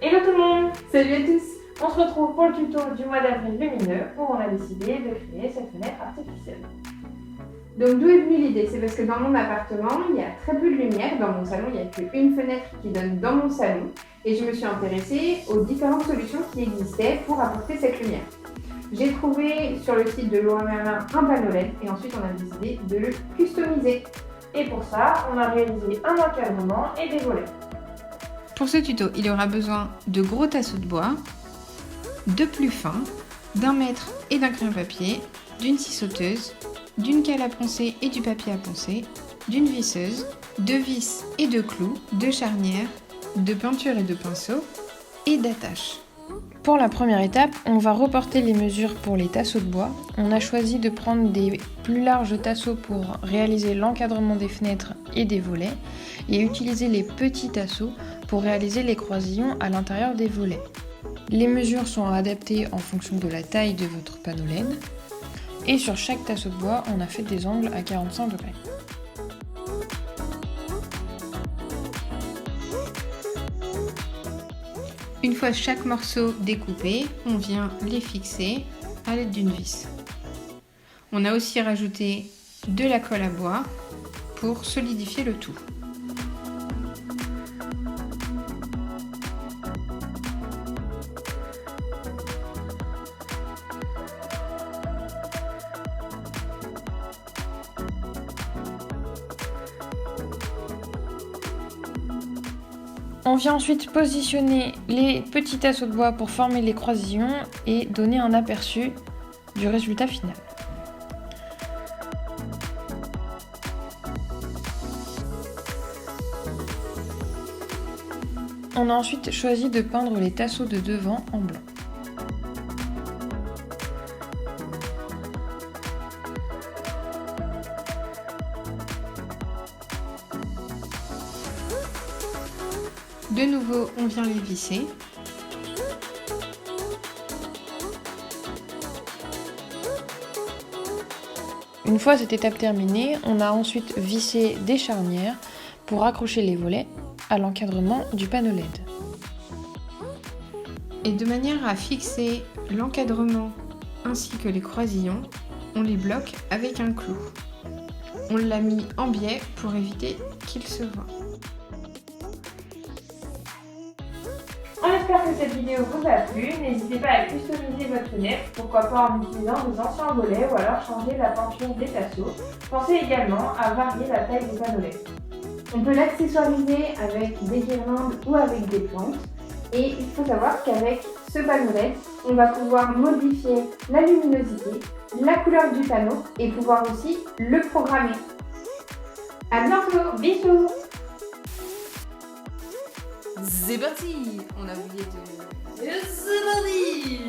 Hello tout le monde! Salut à tous! On se retrouve pour le tuto du mois d'avril lumineux où on a décidé de créer cette fenêtre artificielle. Donc d'où est venue l'idée? C'est parce que dans mon appartement, il y a très peu de lumière. Dans mon salon, il n'y a qu'une fenêtre qui donne dans mon salon. Et je me suis intéressée aux différentes solutions qui existaient pour apporter cette lumière. J'ai trouvé sur le site de Leroy Merlin un panneau LED et ensuite on a décidé de le customiser. Et pour ça, on a réalisé un encadrement et des volets. Pour ce tuto, il y aura besoin de gros tasseaux de bois, de plus fins, d'un mètre et d'un crayon papier, d'une scie sauteuse, d'une cale à poncer et du papier à poncer, d'une visseuse, de vis et de clous, de charnières, de peinture et de pinceaux et d'attaches. Pour la première étape, on va reporter les mesures pour les tasseaux de bois. On a choisi de prendre des plus larges tasseaux pour réaliser l'encadrement des fenêtres et des volets et utiliser les petits tasseaux pour réaliser les croisillons à l'intérieur des volets. Les mesures sont adaptées en fonction de la taille de votre panneau LED et sur chaque tasseau de bois, on a fait des angles à 45 degrés. Une fois chaque morceau découpé, on vient les fixer à l'aide d'une vis. On a aussi rajouté de la colle à bois pour solidifier le tout. On vient ensuite positionner les petits tasseaux de bois pour former les croisillons et donner un aperçu du résultat final. On a ensuite choisi de peindre les tasseaux de devant en blanc. De nouveau, on vient les visser. Une fois cette étape terminée, on a ensuite vissé des charnières pour accrocher les volets à l'encadrement du panneau LED. Et de manière à fixer l'encadrement ainsi que les croisillons, on les bloque avec un clou. On l'a mis en biais pour éviter qu'il se voie. On espère que cette vidéo vous a plu. N'hésitez pas à customiser votre fenêtre, pourquoi pas en utilisant des anciens volets ou alors changer la peinture des tasseaux. Pensez également à varier la taille des panneaux LED. On peut l'accessoiriser avec des guirlandes ou avec des plantes. Et il faut savoir qu'avec ce panneau LED, on va pouvoir modifier la luminosité, la couleur du panneau et pouvoir aussi le programmer. À bientôt, bisous! C'est parti! On a oublié de... C'est parti!